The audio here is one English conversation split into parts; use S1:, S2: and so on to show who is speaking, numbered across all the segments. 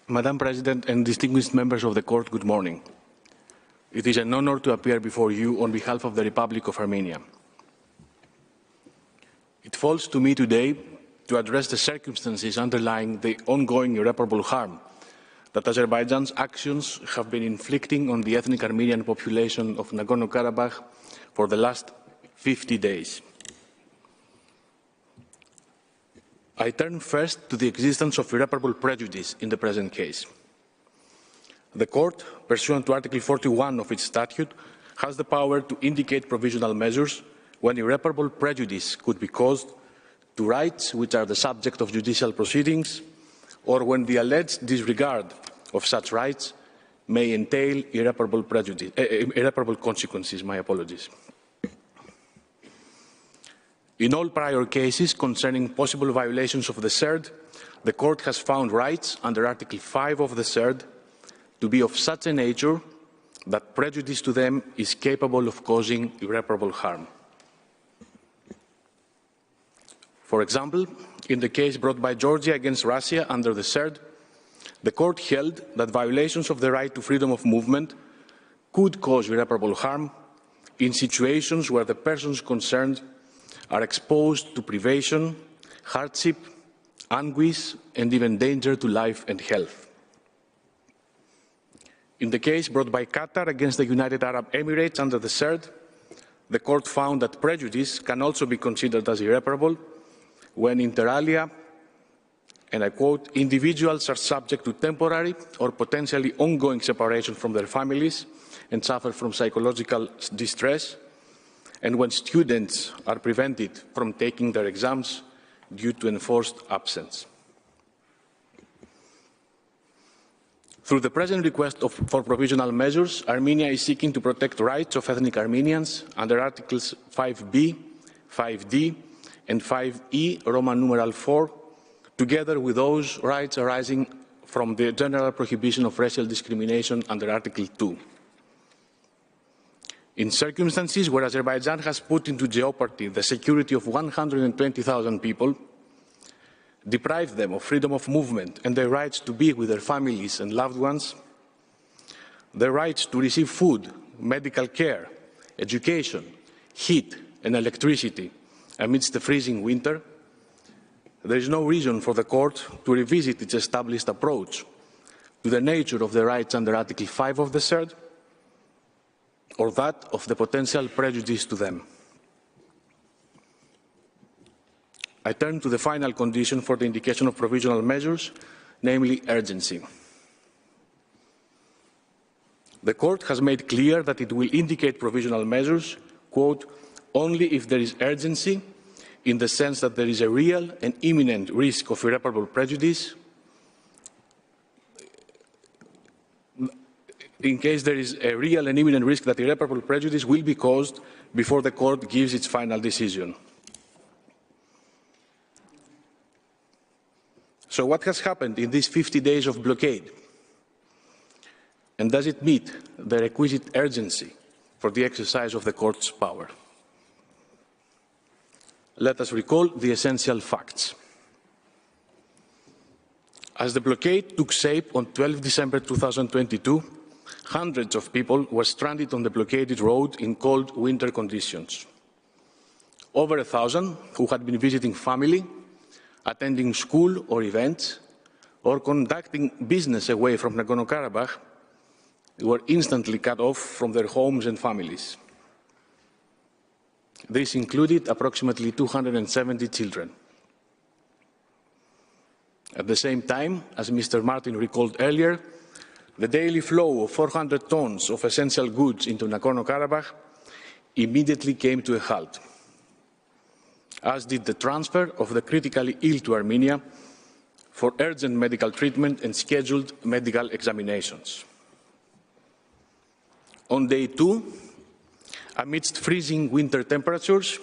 S1: Madam President and distinguished members of the Court, good morning. It is an honor to appear before you on behalf of the Republic of Armenia. It falls to me today to address the circumstances underlying the ongoing irreparable harm that Azerbaijan's actions have been inflicting on the ethnic Armenian population of Nagorno-Karabakh for the last 50 days. I turn first to the existence of irreparable prejudice in the present case. The Court, pursuant to Article 41 of its statute, has the power to indicate provisional measures when irreparable prejudice could be caused to rights which are the subject of judicial proceedings, or when the alleged disregard of such rights may entail irreparable consequences. My apologies. In all prior cases concerning possible violations of the CERD, the Court has found rights under Article 5 of the CERD to be of such a nature that prejudice to them is capable of causing irreparable harm. For example, in the case brought by Georgia against Russia under the CERD, the Court held that violations of the right to freedom of movement could cause irreparable harm in situations where the persons concerned are exposed to privation, hardship, anguish, and even danger to life and health. In the case brought by Qatar against the United Arab Emirates under the CERD, the Court found that prejudice can also be considered as irreparable when inter alia, and I quote, individuals are subject to temporary or potentially ongoing separation from their families and suffer from psychological distress, and when students are prevented from taking their exams due to enforced absence. Through the present request for provisional measures, Armenia is seeking to protect rights of ethnic Armenians under Articles 5b, 5d, and 5e, Roman numeral 4, together with those rights arising from the general prohibition of racial discrimination under Article 2. In circumstances where Azerbaijan has put into jeopardy the security of 120,000 people, deprived them of freedom of movement and their rights to be with their families and loved ones, their rights to receive food, medical care, education, heat, and electricity amidst the freezing winter, there is no reason for the Court to revisit its established approach to the nature of the rights under Article 5 of the CERD, or that of the potential prejudice to them. I turn to the final condition for the indication of provisional measures, namely urgency. The Court has made clear that it will indicate provisional measures, quote, only if there is urgency, in the sense that there is a real and imminent risk of irreparable prejudice, in case there is a real and imminent risk that irreparable prejudice will be caused before the Court gives its final decision. So what has happened in these 50 days of blockade? And does it meet the requisite urgency for the exercise of the Court's power? Let us recall the essential facts. As the blockade took shape on 12 December 2022, hundreds of people were stranded on the blockaded road in cold winter conditions. Over 1,000 who had been visiting family, attending school or events, or conducting business away from Nagorno-Karabakh were instantly cut off from their homes and families. This included approximately 270 children. At the same time, as Mr. Martin recalled earlier, the daily flow of 400 tons of essential goods into Nagorno-Karabakh immediately came to a halt, as did the transfer of the critically ill to Armenia for urgent medical treatment and scheduled medical examinations. On day 2, amidst freezing winter temperatures,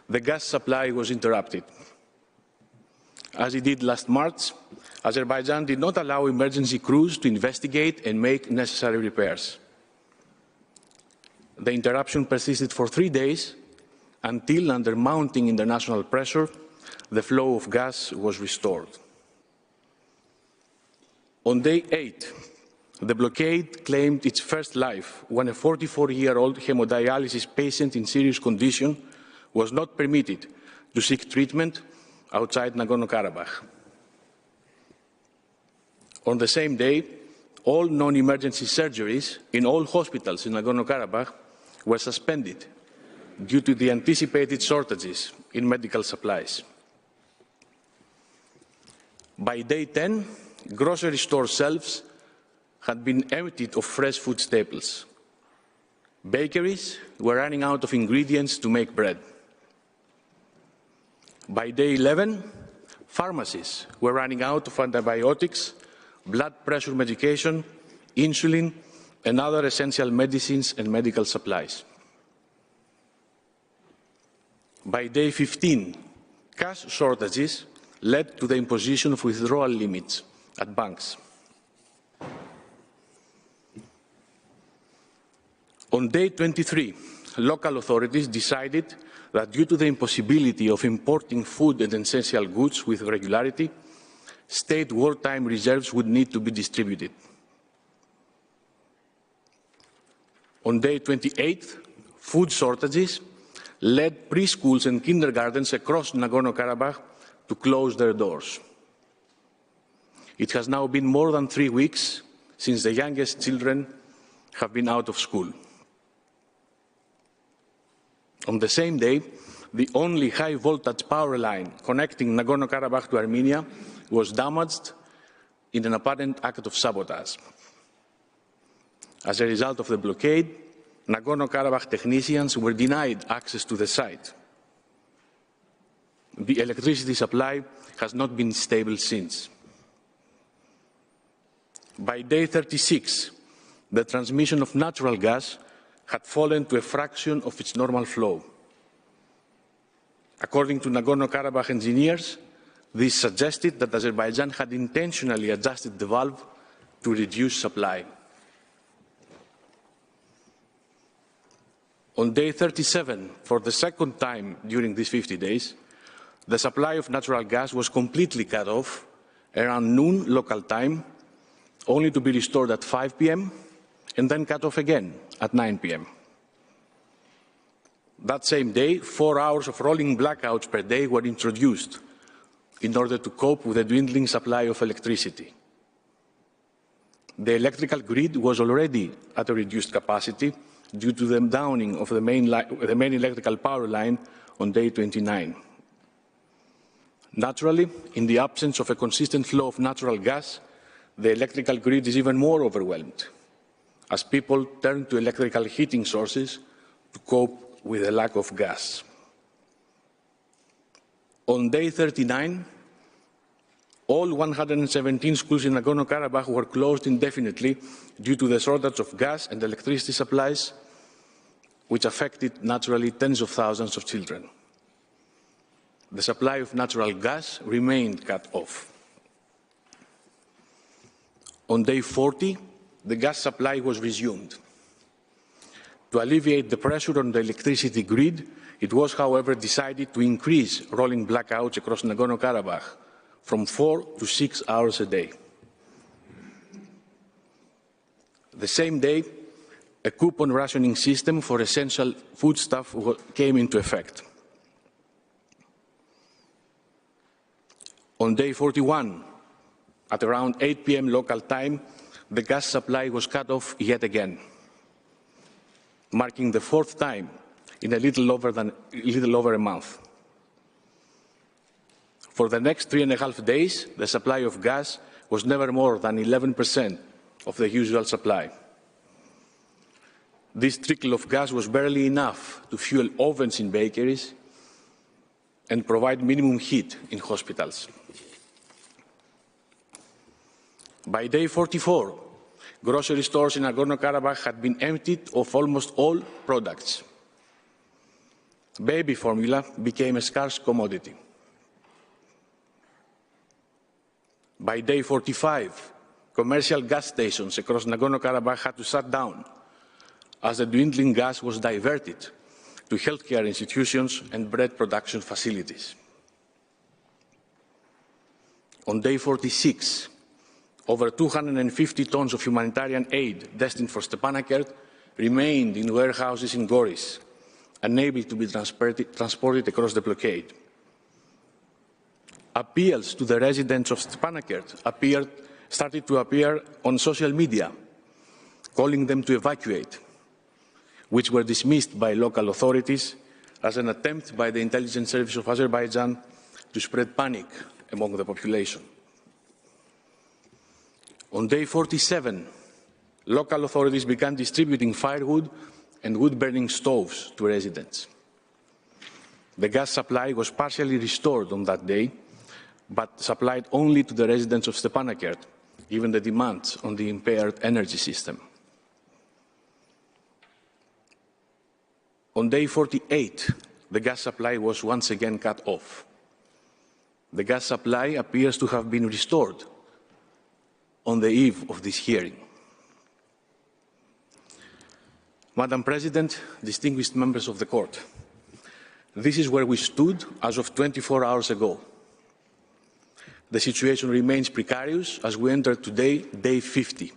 S1: the gas supply was interrupted. As it did last March, Azerbaijan did not allow emergency crews to investigate and make necessary repairs. The interruption persisted for 3 days until, under mounting international pressure, the flow of gas was restored. On day 8, the blockade claimed its first life when a 44-year-old hemodialysis patient in serious condition was not permitted to seek treatment outside Nagorno-Karabakh. On the same day, all non-emergency surgeries in all hospitals in Nagorno-Karabakh were suspended due to the anticipated shortages in medical supplies. By day 10, grocery store shelves had been emptied of fresh food staples. Bakeries were running out of ingredients to make bread. By day 11, pharmacies were running out of antibiotics, blood pressure medication, insulin, and other essential medicines and medical supplies. By day 15, cash shortages led to the imposition of withdrawal limits at banks. On day 23, local authorities decided that due to the impossibility of importing food and essential goods with regularity, state wartime reserves would need to be distributed. On day 28, food shortages led preschools and kindergartens across Nagorno-Karabakh to close their doors. It has now been more than 3 weeks since the youngest children have been out of school. On the same day, the only high-voltage power line connecting Nagorno-Karabakh to Armenia was damaged in an apparent act of sabotage. As a result of the blockade, Nagorno-Karabakh technicians were denied access to the site. The electricity supply has not been stable since. By day 36, the transmission of natural gas had fallen to a fraction of its normal flow. According to Nagorno-Karabakh engineers, this suggested that Azerbaijan had intentionally adjusted the valve to reduce supply. On day 37, for the second time during these 50 days, the supply of natural gas was completely cut off around noon local time, only to be restored at 5 p.m. and then cut off again at 9 p.m. That same day, 4 hours of rolling blackouts per day were introduced in order to cope with the dwindling supply of electricity. The electrical grid was already at a reduced capacity due to the downing of the main electrical power line on day 29. Naturally, in the absence of a consistent flow of natural gas, the electrical grid is even more overwhelmed, as people turn to electrical heating sources to cope with the lack of gas. On day 39, all 117 schools in Nagorno-Karabakh were closed indefinitely due to the shortage of gas and electricity supplies, which affected naturally tens of thousands of children. The supply of natural gas remained cut off. On day 40, the gas supply was resumed. To alleviate the pressure on the electricity grid, it was, however, decided to increase rolling blackouts across Nagorno-Karabakh from 4 to 6 hours a day. The same day, a coupon rationing system for essential foodstuff came into effect. On day 41, at around 8 p.m. local time, the gas supply was cut off yet again, marking the fourth time in a little over a month. For the next 3.5 days, the supply of gas was never more than 11% of the usual supply. This trickle of gas was barely enough to fuel ovens in bakeries and provide minimum heat in hospitals. By day 44, grocery stores in Nagorno-Karabakh had been emptied of almost all products. Baby formula became a scarce commodity. By day 45, commercial gas stations across Nagorno-Karabakh had to shut down as the dwindling gas was diverted to healthcare institutions and bread production facilities. On day 46, over 250 tons of humanitarian aid destined for Stepanakert remained in warehouses in Goris, unable to be transported across the blockade. Appeals to the residents of Stepanakert started to appear on social media, calling them to evacuate, which were dismissed by local authorities as an attempt by the intelligence service of Azerbaijan to spread panic among the population. On day 47, local authorities began distributing firewood and wood-burning stoves to residents. The gas supply was partially restored on that day, but supplied only to the residents of Stepanakert, given the demands on the impaired energy system. On day 48, the gas supply was once again cut off. The gas supply appears to have been restored on the eve of this hearing. Madam President, distinguished members of the Court, this is where we stood as of 24 hours ago. The situation remains precarious as we enter today, day 50.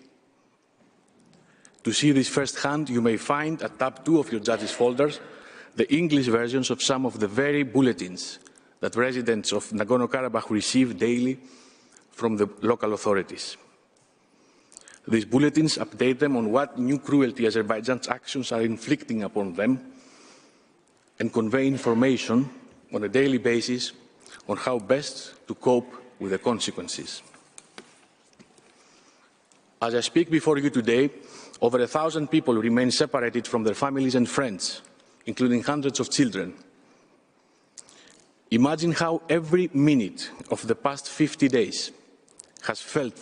S1: To see this firsthand, you may find at tab 2 of your judges' folders the English versions of some of the very bulletins that residents of Nagorno-Karabakh receive daily from the local authorities. These bulletins update them on what new cruelty Azerbaijan's actions are inflicting upon them and convey information on a daily basis on how best to cope with the consequences. As I speak before you today, over 1,000 people remain separated from their families and friends, including hundreds of children. Imagine how every minute of the past 50 days has felt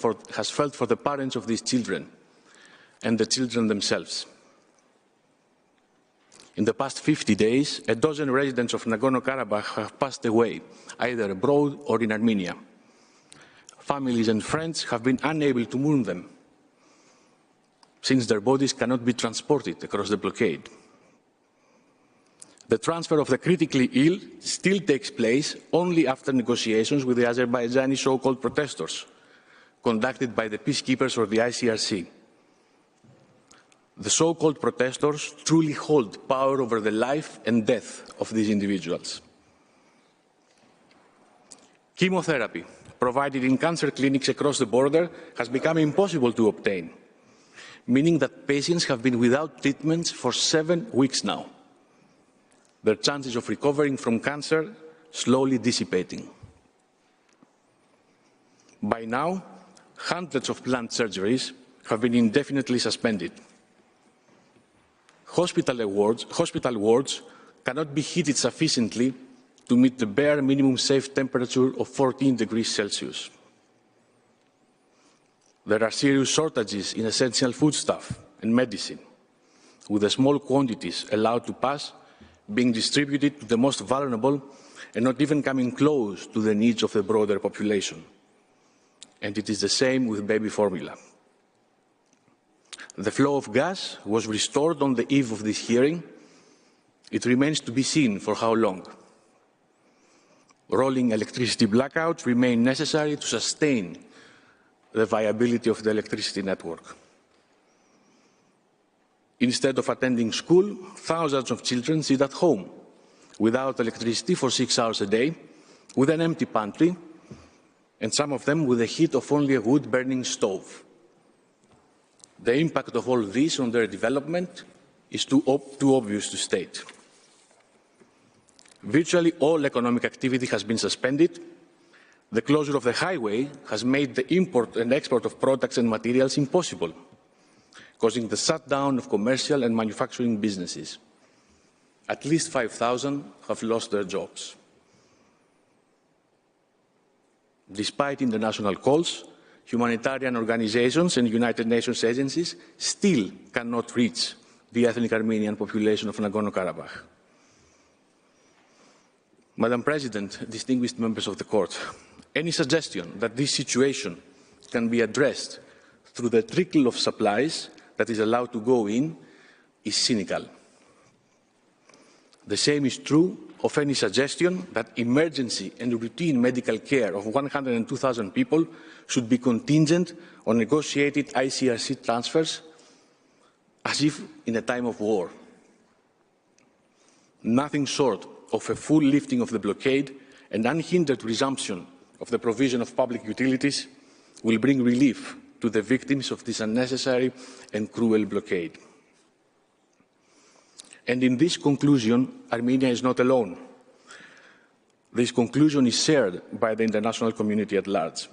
S1: for the parents of these children and the children themselves. In the past 50 days, a dozen residents of Nagorno-Karabakh have passed away, either abroad or in Armenia. Families and friends have been unable to mourn them, since their bodies cannot be transported across the blockade. The transfer of the critically ill still takes place only after negotiations with the Azerbaijani so-called protesters, conducted by the peacekeepers or the ICRC. The so-called protesters truly hold power over the life and death of these individuals. Chemotherapy, provided in cancer clinics across the border, has become impossible to obtain, meaning that patients have been without treatments for 7 weeks now. Their chances of recovering from cancer slowly dissipating. By now, hundreds of planned surgeries have been indefinitely suspended. Hospital wards cannot be heated sufficiently to meet the bare minimum safe temperature of 14 degrees Celsius. There are serious shortages in essential foodstuff and medicine, with the small quantities allowed to pass being distributed to the most vulnerable and not even coming close to the needs of the broader population. And it is the same with baby formula. The flow of gas was restored on the eve of this hearing. It remains to be seen for how long. Rolling electricity blackouts remain necessary to sustain the viability of the electricity network. Instead of attending school, thousands of children sit at home without electricity for 6 hours a day, with an empty pantry, and some of them with the heat of only a wood-burning stove. The impact of all this on their development is too obvious to state. Virtually all economic activity has been suspended. The closure of the highway has made the import and export of products and materials impossible, causing the shutdown of commercial and manufacturing businesses. At least 5,000 have lost their jobs. Despite international calls, humanitarian organizations and United Nations agencies still cannot reach the ethnic Armenian population of Nagorno-Karabakh. Madam President, distinguished members of the Court, any suggestion that this situation can be addressed through the trickle of supplies that is allowed to go in is cynical. The same is true of any suggestion that emergency and routine medical care of 102,000 people should be contingent on negotiated ICRC transfers as if in a time of war. Nothing short of a full lifting of the blockade and unhindered resumption of the provision of public utilities will bring relief to the victims of this unnecessary and cruel blockade. And in this conclusion, Armenia is not alone. This conclusion is shared by the international community at large.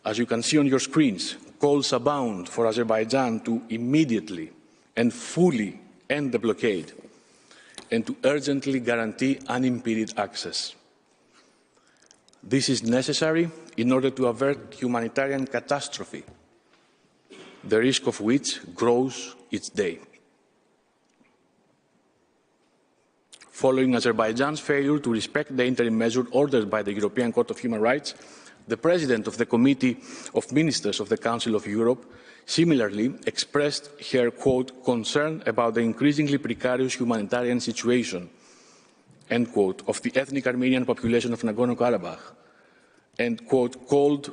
S1: As you can see on your screens, calls abound for Azerbaijan to immediately and fully end the blockade and to urgently guarantee unimpeded access. This is necessary in order to avert humanitarian catastrophe, the risk of which grows each day. Following Azerbaijan's failure to respect the interim measure ordered by the European Court of Human Rights, the President of the Committee of Ministers of the Council of Europe similarly expressed her, quote, concern about the increasingly precarious humanitarian situation, end quote, of the ethnic Armenian population of Nagorno-Karabakh, and, quote, called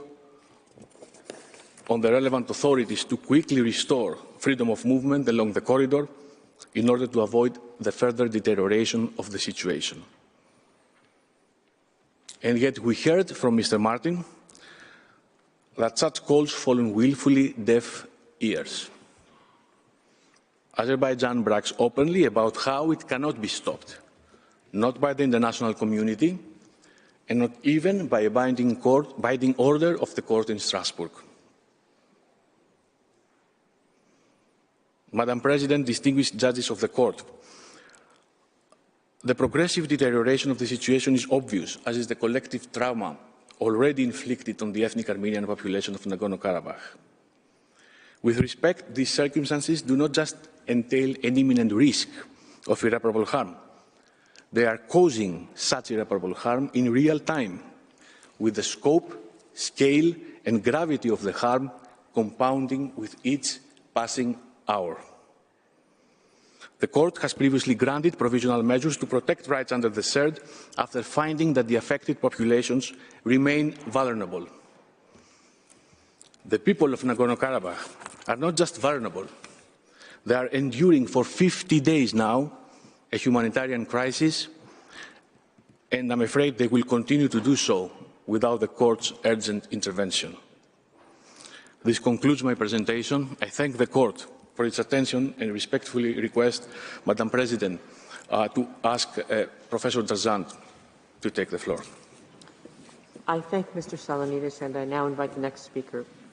S1: on the relevant authorities to quickly restore freedom of movement along the corridor in order to avoid the further deterioration of the situation. And yet we heard from Mr. Martin that such calls fall on willfully deaf ears. Azerbaijan brags openly about how it cannot be stopped, not by the international community, and not even by a binding order of the court in Strasbourg. Madam President, distinguished judges of the court, the progressive deterioration of the situation is obvious, as is the collective trauma already inflicted on the ethnic Armenian population of Nagorno-Karabakh. With respect, these circumstances do not just entail an imminent risk of irreparable harm. They are causing such irreparable harm in real time, with the scope, scale, and gravity of the harm compounding with each passing hour. The court has previously granted provisional measures to protect rights under the CERD after finding that the affected populations remain vulnerable. The people of Nagorno-Karabakh are not just vulnerable, they are enduring for 50 days now a humanitarian crisis, and I'm afraid they will continue to do so without the court's urgent intervention. This concludes my presentation. I thank the court for its attention and respectfully request, Madam President, to ask Professor Darzand to take the floor.
S2: I thank Mr. Salonidis, and I now invite the next speaker.